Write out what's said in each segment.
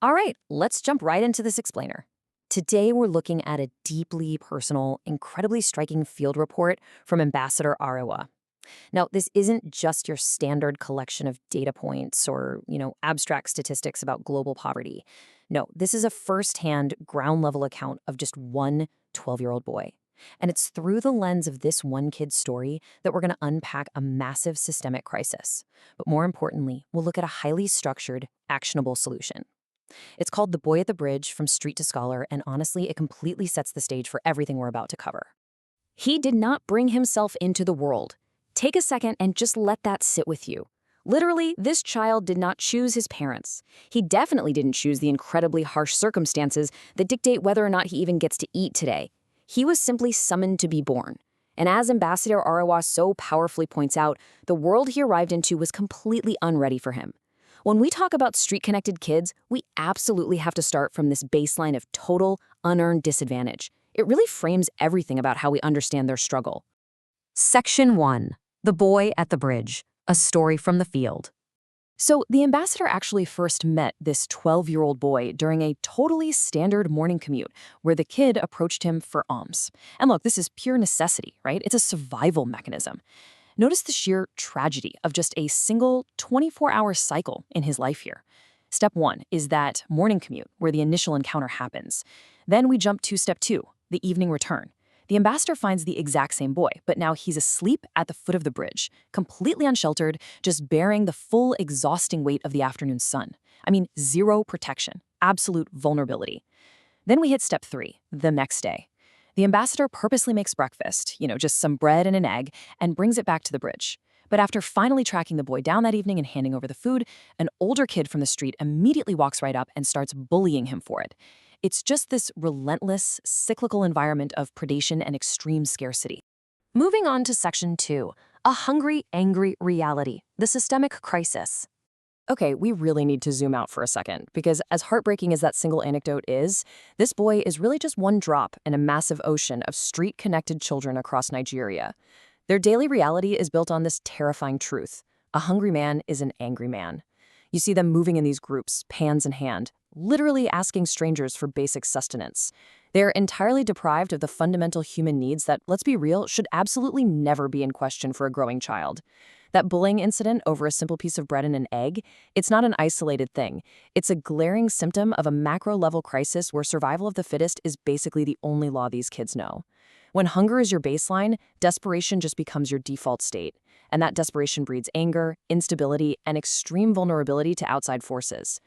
All right, let's jump right into this explainer. Today, we're looking at a deeply personal, incredibly striking field report from Ambassador Arawa. Now, this isn't just your standard collection of data points or, abstract statistics about global poverty. No, this is a firsthand, ground-level account of just one 12-year-old boy. And it's through the lens of this one kid's story that we're going to unpack a massive systemic crisis. But more importantly, we'll look at a highly structured, actionable solution. It's called The Boy at the Bridge from Street to Scholar, and honestly, it completely sets the stage for everything we're about to cover. He did not bring himself into the world. Take a second and just let that sit with you. Literally, this child did not choose his parents. He definitely didn't choose the incredibly harsh circumstances that dictate whether or not he even gets to eat today. He was simply summoned to be born. And as Ambassador Arawa so powerfully points out, the world he arrived into was completely unready for him. When we talk about street-connected kids, we absolutely have to start from this baseline of total, unearned disadvantage. It really frames everything about how we understand their struggle. Section 1. The Boy at the Bridge, a story from the field. So the ambassador actually first met this 12-year-old boy during a totally standard morning commute where the kid approached him for alms. And look, this is pure necessity, right? It's a survival mechanism. Notice the sheer tragedy of just a single 24-hour cycle in his life here. Step 1 is that morning commute where the initial encounter happens. Then we jump to step 2, the evening return. The ambassador finds the exact same boy, but now he's asleep at the foot of the bridge, completely unsheltered, just bearing the full exhausting weight of the afternoon sun. I mean, zero protection, absolute vulnerability. Then we hit step 3, the next day. The ambassador purposely makes breakfast, just some bread and an egg, and brings it back to the bridge. But after finally tracking the boy down that evening and handing over the food, an older kid from the street immediately walks right up and starts bullying him for it. It's just this relentless, cyclical environment of predation and extreme scarcity. Moving on to section 2, a hungry, angry reality, the systemic crisis. Okay, we really need to zoom out for a second, because as heartbreaking as that single anecdote is, this boy is really just one drop in a massive ocean of street-connected children across Nigeria. Their daily reality is built on this terrifying truth. A hungry man is an angry man. You see them moving in these groups, pans in hand, literally asking strangers for basic sustenance. They're entirely deprived of the fundamental human needs that, let's be real, should absolutely never be in question for a growing child. That bullying incident over a simple piece of bread and an egg, it's not an isolated thing. It's a glaring symptom of a macro-level crisis where survival of the fittest is basically the only law these kids know. When hunger is your baseline, desperation just becomes your default state. And that desperation breeds anger, instability, and extreme vulnerability to outside forces.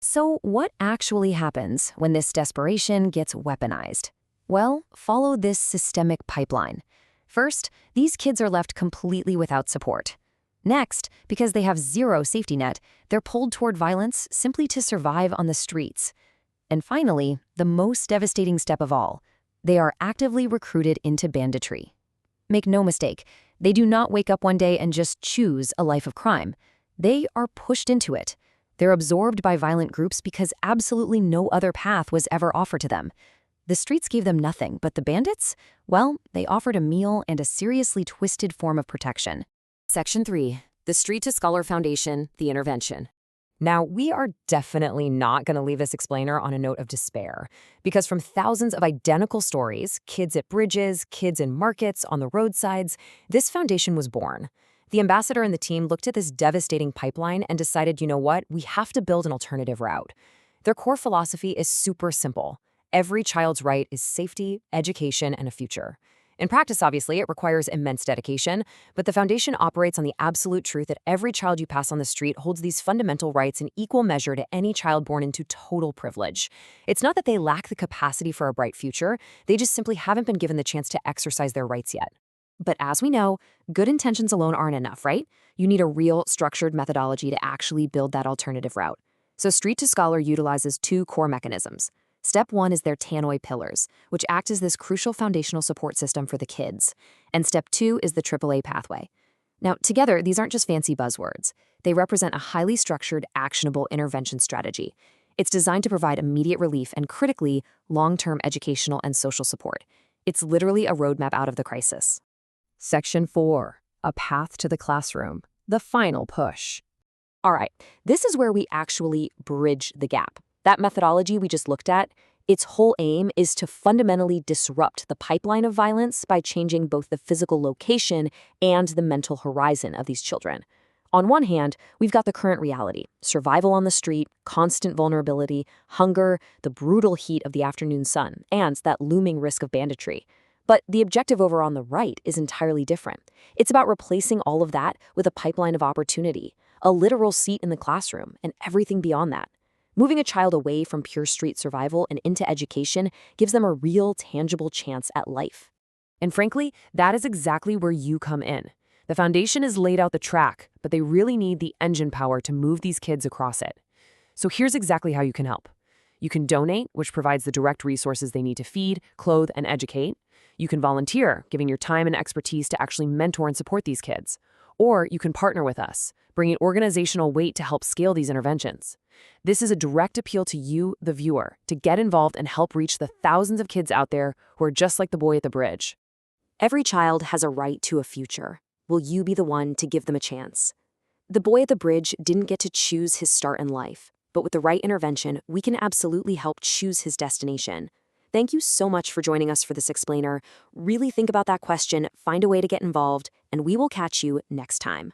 So what actually happens when this desperation gets weaponized? Well, follow this systemic pipeline. First, these kids are left completely without support. Next, because they have zero safety net, they're pulled toward violence simply to survive on the streets. And finally, the most devastating step of all, they are actively recruited into banditry. Make no mistake, they do not wake up one day and just choose a life of crime. They are pushed into it. They're absorbed by violent groups because absolutely no other path was ever offered to them. The streets gave them nothing, but the bandits? Well, they offered a meal and a seriously twisted form of protection. Section 3. The Street to Scholar Foundation, the Intervention. Now, we are definitely not going to leave this explainer on a note of despair, because from thousands of identical stories, kids at bridges, kids in markets, on the roadsides, this foundation was born. The ambassador and the team looked at this devastating pipeline and decided, you know what, we have to build an alternative route. Their core philosophy is super simple. Every child's right is safety, education, and a future. In practice, obviously, it requires immense dedication, but the foundation operates on the absolute truth that every child you pass on the street holds these fundamental rights in equal measure to any child born into total privilege. It's not that they lack the capacity for a bright future, they just simply haven't been given the chance to exercise their rights yet. But as we know, good intentions alone aren't enough, right? You need a real, structured methodology to actually build that alternative route. So Street to Scholar utilizes 2 core mechanisms. Step 1 is their Tannoy pillars, which act as this crucial foundational support system for the kids. And step 2 is the AAA pathway. Now, together, these aren't just fancy buzzwords. They represent a highly structured, actionable intervention strategy. It's designed to provide immediate relief and, critically, long-term educational and social support. It's literally a roadmap out of the crisis. Section 4. A path to the classroom. The final push. All right, this is where we actually bridge the gap. That methodology we just looked at, its whole aim is to fundamentally disrupt the pipeline of violence by changing both the physical location and the mental horizon of these children. On one hand, we've got the current reality: survival on the street, constant vulnerability, hunger, the brutal heat of the afternoon sun, and that looming risk of banditry. But the objective over on the right is entirely different. It's about replacing all of that with a pipeline of opportunity, a literal seat in the classroom, and everything beyond that. Moving a child away from pure street survival and into education gives them a real, tangible chance at life. And frankly, that is exactly where you come in. The foundation has laid out the track, but they really need the engine power to move these kids across it. So here's exactly how you can help. You can donate, which provides the direct resources they need to feed, clothe, and educate. You can volunteer, giving your time and expertise to actually mentor and support these kids. Or you can partner with us, bringing organizational weight to help scale these interventions. This is a direct appeal to you, the viewer, to get involved and help reach the thousands of kids out there who are just like the boy at the bridge. Every child has a right to a future. Will you be the one to give them a chance? The boy at the bridge didn't get to choose his start in life, but with the right intervention, we can absolutely help choose his destination. Thank you so much for joining us for this explainer. Really think about that question, find a way to get involved, and we will catch you next time.